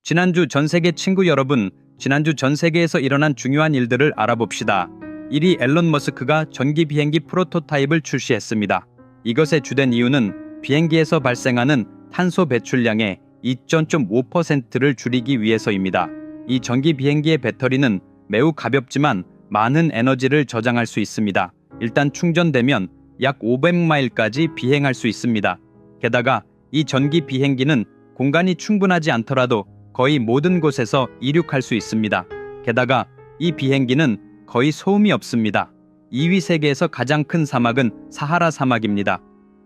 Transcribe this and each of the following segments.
지난주 전세계 친구 여러분, 지난주 전세계에서 일어난 중요한 일들을 알아봅시다. 1위 앨런 머스크가 전기 비행기 프로토타입을 출시했습니다. 이것의 주된 이유는 비행기에서 발생하는 탄소 배출량의 2.5%를 줄이기 위해서입니다. 이 전기 비행기의 배터리는 매우 가볍지만 많은 에너지를 저장할 수 있습니다. 일단 충전되면 약 500마일까지 비행할 수 있습니다. 게다가 이 전기 비행기는 공간이 충분하지 않더라도 거의 모든 곳에서 이륙할 수 있습니다. 게다가 이 비행기는 거의 소음이 없습니다. 2위 세계에서 가장 큰 사막은 사하라 사막입니다.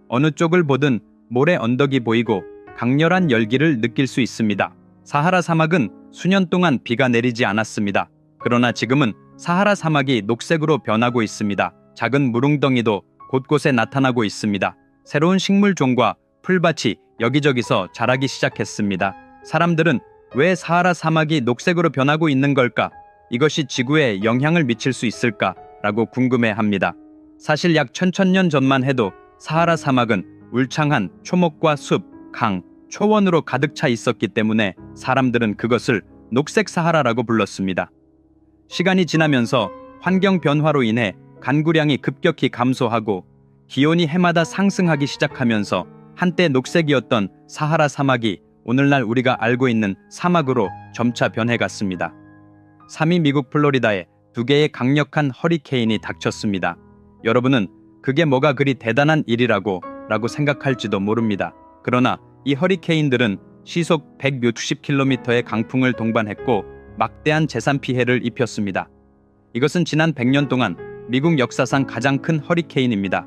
어느 쪽을 보든 모래 언덕이 보이고 강렬한 열기를 느낄 수 있습니다. 사하라 사막은 수년 동안 비가 내리지 않았습니다. 그러나 지금은 사하라 사막이 녹색으로 변하고 있습니다. 작은 물웅덩이도 곳곳에 나타나고 있습니다. 새로운 식물종과 풀밭이 여기저기서 자라기 시작했습니다. 사람들은 왜 사하라 사막이 녹색으로 변하고 있는 걸까? 이것이 지구에 영향을 미칠 수 있을까? 라고 궁금해합니다. 사실 약 1000년 전만 해도 사하라 사막은 울창한 초목과 숲, 강, 초원으로 가득 차 있었기 때문에 사람들은 그것을 녹색 사하라라고 불렀습니다. 시간이 지나면서 환경 변화로 인해 간구량이 급격히 감소하고 기온이 해마다 상승하기 시작하면서 한때 녹색이었던 사하라 사막이 오늘날 우리가 알고 있는 사막으로 점차 변해갔습니다. 3위 미국 플로리다에 2개의 강력한 허리케인이 닥쳤습니다. 여러분은 그게 뭐가 그리 대단한 일이라고 생각할지도 모릅니다. 그러나 이 허리케인들은 시속 160km의 강풍을 동반했고 막대한 재산 피해를 입혔습니다. 이것은 지난 100년 동안 미국 역사상 가장 큰 허리케인입니다.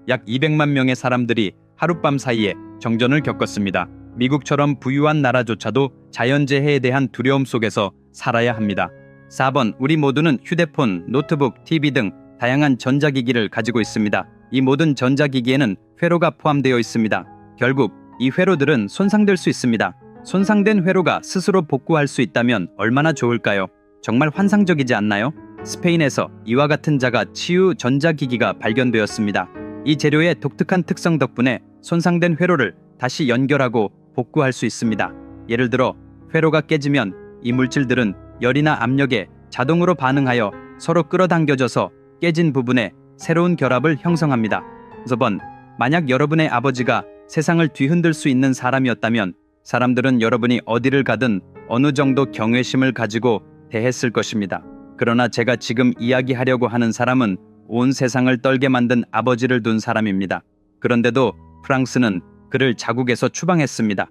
약 200만 명의 사람들이 하룻밤 사이에 정전을 겪었습니다. 미국처럼 부유한 나라조차도 자연재해에 대한 두려움 속에서 살아야 합니다. 4번, 우리 모두는 휴대폰, 노트북, TV 등 다양한 전자기기를 가지고 있습니다. 이 모든 전자기기에는 회로가 포함되어 있습니다. 결국 이 회로들은 손상될 수 있습니다. 손상된 회로가 스스로 복구할 수 있다면 얼마나 좋을까요? 정말 환상적이지 않나요? 스페인에서 이와 같은 자가 치유 전자기기가 발견되었습니다. 이 재료의 독특한 특성 덕분에 손상된 회로를 다시 연결하고 복구할 수 있습니다. 예를 들어 회로가 깨지면 이 물질들은 열이나 압력에 자동으로 반응하여 서로 끌어당겨져서 깨진 부분에 새로운 결합을 형성합니다. 5번, 만약 여러분의 아버지가 세상을 뒤흔들 수 있는 사람이었다면 사람들은 여러분이 어디를 가든 어느 정도 경외심을 가지고 대했을 것입니다. 그러나 제가 지금 이야기하려고 하는 사람은 온 세상을 떨게 만든 아버지를 둔 사람입니다. 그런데도 프랑스는 그를 자국에서 추방했습니다.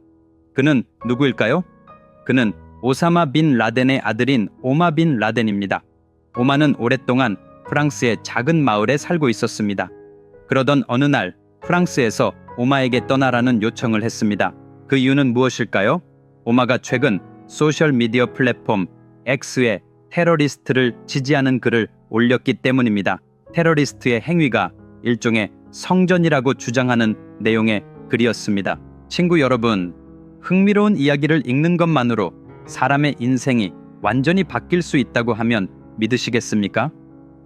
그는 누구일까요? 그는 오사마 빈 라덴의 아들인 오마 빈 라덴입니다. 오마는 오랫동안 프랑스의 작은 마을에 살고 있었습니다. 그러던 어느 날 프랑스에서 오마에게 떠나라는 요청을 했습니다. 그 이유는 무엇일까요? 오마가 최근 소셜미디어 플랫폼 X에 테러리스트를 지지하는 글을 올렸기 때문입니다. 테러리스트의 행위가 일종의 성전이라고 주장하는 내용의 글이었습니다. 친구 여러분, 흥미로운 이야기를 읽는 것만으로 사람의 인생이 완전히 바뀔 수 있다고 하면 믿으시겠습니까?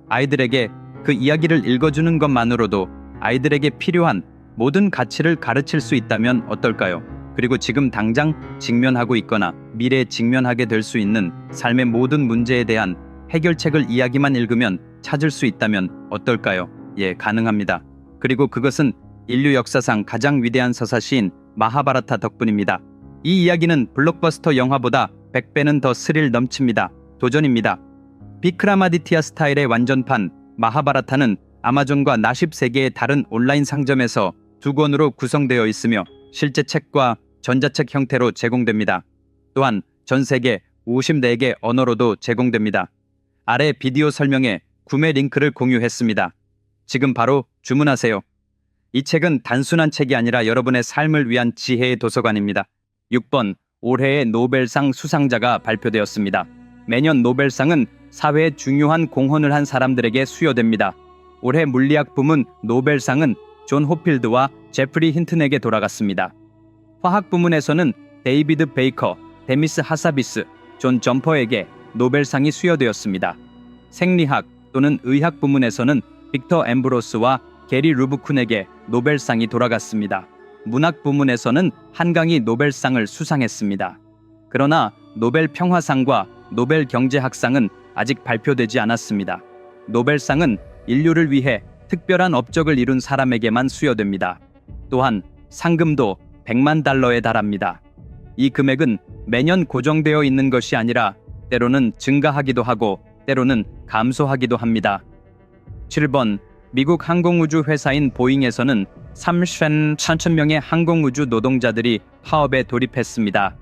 아이들에게 그 이야기를 읽어주는 것만으로도 아이들에게 필요한 모든 가치를 가르칠 수 있다면 어떨까요? 그리고 지금 당장 직면하고 있거나 미래에 직면하게 될 수 있는 삶의 모든 문제에 대한 해결책을 이야기만 읽으면 찾을 수 있다면 어떨까요? 예, 가능합니다. 그리고 그것은 인류 역사상 가장 위대한 서사시인 마하바라타 덕분입니다. 이 이야기는 블록버스터 영화보다 100배는 더 스릴 넘칩니다. 도전입니다. 비크라마디티아 스타일의 완전판 마하바라타는 아마존과 나십 세계의 다른 온라인 상점에서 2권으로 구성되어 있으며 실제 책과 전자책 형태로 제공됩니다. 또한 전 세계 54개 언어로도 제공됩니다. 아래 비디오 설명에 구매 링크를 공유했습니다. 지금 바로 주문하세요. 이 책은 단순한 책이 아니라 여러분의 삶을 위한 지혜의 도서관입니다. 6번, 올해의 노벨상 수상자가 발표되었습니다. 매년 노벨상은 사회에 중요한 공헌을 한 사람들에게 수여됩니다. 올해 물리학 부문 노벨상은 존 호필드와 제프리 힌튼에게 돌아갔습니다. 화학 부문에서는 데이비드 베이커, 데미스 하사비스, 존 점퍼에게 노벨상이 수여되었습니다. 생리학 또는 의학 부문에서는 빅터 엠브로스와 게리 루브쿤에게 노벨상이 돌아갔습니다. 문학 부문에서는 한강이 노벨상을 수상했습니다. 그러나 노벨 평화상과 노벨 경제학상은 아직 발표되지 않았습니다. 노벨상은 인류를 위해 특별한 업적을 이룬 사람에게만 수여됩니다. 또한 상금도 100만 달러에 달합니다. 이 금액은 매년 고정되어 있는 것이 아니라 때로는 증가하기도 하고 때로는 감소하기도 합니다. 7번 미국 항공우주 회사인 보잉에서는 3,400명의 항공우주 노동자들이 파업에 돌입했습니다.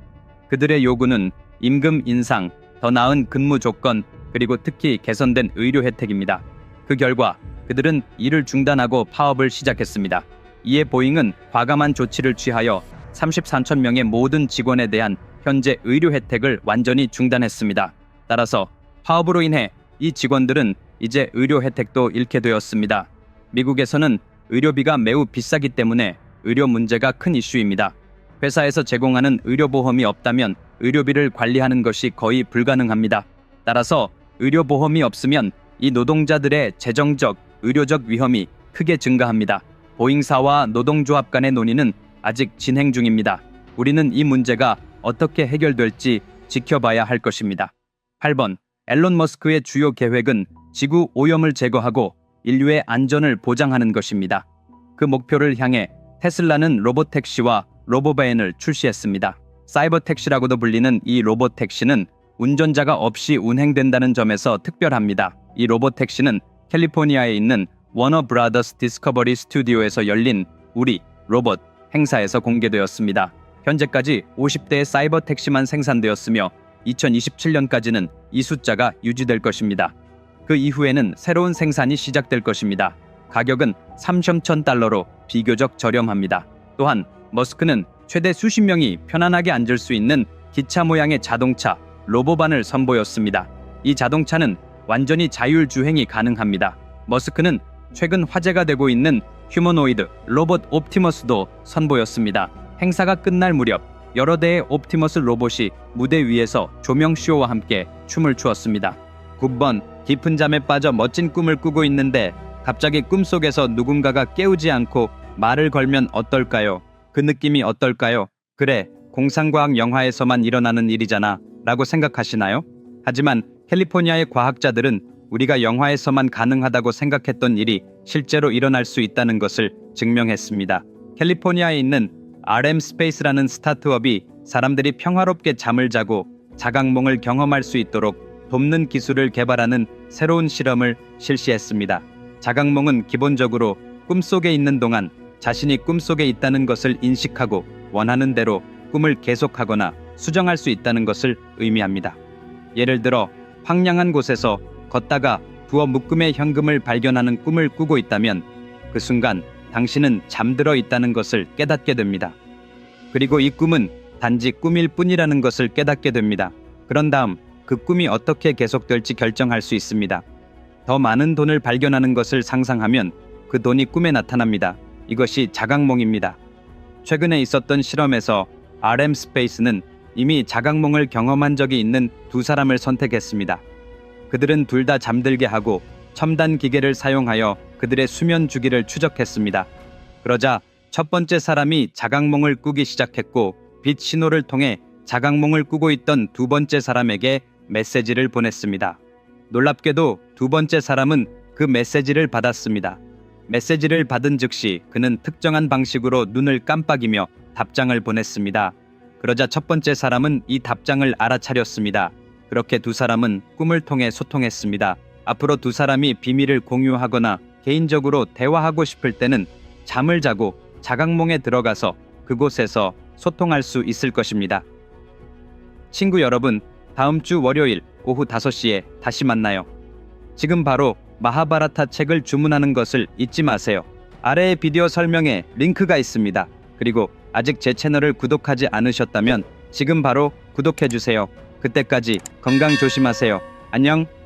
그들의 요구는 임금 인상, 더 나은 근무 조건, 그리고 특히 개선된 의료 혜택입니다. 그 결과 그들은 일을 중단하고 파업을 시작했습니다. 이에 보잉은 과감한 조치를 취하여 34,000명의 모든 직원에 대한 현재 의료 혜택을 완전히 중단했습니다. 따라서 파업으로 인해 이 직원들은 이제 의료 혜택도 잃게 되었습니다. 미국에서는 의료비가 매우 비싸기 때문에 의료 문제가 큰 이슈입니다. 회사에서 제공하는 의료보험이 없다면 의료비를 관리하는 것이 거의 불가능합니다. 따라서 의료보험이 없으면 이 노동자들의 재정적, 의료적 위험이 크게 증가합니다. 보잉사와 노동조합 간의 논의는 아직 진행 중입니다. 우리는 이 문제가 어떻게 해결될지 지켜봐야 할 것입니다. 8번 앨런 머스크의 주요 계획은 지구 오염을 제거하고 인류의 안전을 보장하는 것입니다. 그 목표를 향해 테슬라는 로봇택시와 로보밴을 출시했습니다. 사이버 택시라고도 불리는 이 로봇택시는 운전자가 없이 운행된다는 점에서 특별합니다. 이 로봇택시는 캘리포니아에 있는 워너 브라더스 디스커버리 스튜디오에서 열린 우리 로봇 행사에서 공개되었습니다. 현재까지 50대의 사이버 택시만 생산되었으며 2027년까지는 이 숫자가 유지될 것입니다. 그 이후에는 새로운 생산이 시작될 것입니다. 가격은 $3,000로 비교적 저렴합니다. 또한 머스크는 최대 수십 명이 편안하게 앉을 수 있는 기차 모양의 자동차 로보반을 선보였습니다. 이 자동차는 완전히 자율주행이 가능합니다. 머스크는 최근 화제가 되고 있는 휴머노이드 로봇 옵티머스도 선보였습니다. 행사가 끝날 무렵 여러 대의 옵티머스 로봇이 무대 위에서 조명쇼와 함께 춤을 추었습니다. 9번 깊은 잠에 빠져 멋진 꿈을 꾸고 있는데 갑자기 꿈속에서 누군가가 깨우지 않고 말을 걸면 어떨까요? 그 느낌이 어떨까요? 그래, 공상과학 영화에서만 일어나는 일이잖아 라고 생각하시나요? 하지만 캘리포니아의 과학자들은 우리가 영화에서만 가능하다고 생각했던 일이 실제로 일어날 수 있다는 것을 증명했습니다. 캘리포니아에 있는 RM 스페이스라는 스타트업이 사람들이 평화롭게 잠을 자고 자각몽을 경험할 수 있도록 돕는 기술을 개발하는 새로운 실험을 실시했습니다. 자각몽은 기본적으로 꿈속에 있는 동안 자신이 꿈속에 있다는 것을 인식하고 원하는 대로 꿈을 계속하거나 수정할 수 있다는 것을 의미합니다. 예를 들어 황량한 곳에서 걷다가 부엌 묶음의 현금을 발견하는 꿈을 꾸고 있다면 그 순간 당신은 잠들어 있다는 것을 깨닫게 됩니다. 그리고 이 꿈은 단지 꿈일 뿐이라는 것을 깨닫게 됩니다. 그런 다음 그 꿈이 어떻게 계속될지 결정할 수 있습니다. 더 많은 돈을 발견하는 것을 상상하면 그 돈이 꿈에 나타납니다. 이것이 자각몽입니다. 최근에 있었던 실험에서 RM 스페이스는 이미 자각몽을 경험한 적이 있는 두 사람을 선택했습니다. 그들은 둘 다 잠들게 하고 첨단 기계를 사용하여 그들의 수면 주기를 추적했습니다. 그러자 첫 번째 사람이 자각몽을 꾸기 시작했고 빛 신호를 통해 자각몽을 꾸고 있던 두 번째 사람에게 메시지를 보냈습니다. 놀랍게도 두 번째 사람은 그 메시지를 받았습니다. 메시지를 받은 즉시 그는 특정한 방식으로 눈을 깜빡이며 답장을 보냈습니다. 그러자 첫 번째 사람은 이 답장을 알아차렸습니다. 그렇게 두 사람은 꿈을 통해 소통했습니다. 앞으로 두 사람이 비밀을 공유하거나 개인적으로 대화하고 싶을 때는 잠을 자고 자각몽에 들어가서 그곳에서 소통할 수 있을 것입니다. 친구 여러분, 다음 주 월요일 오후 5시에 다시 만나요. 지금 바로 마하바라타 책을 주문하는 것을 잊지 마세요. 아래의 비디오 설명에 링크가 있습니다. 그리고 아직 제 채널을 구독하지 않으셨다면 지금 바로 구독해주세요. 그때까지 건강 조심하세요. 안녕.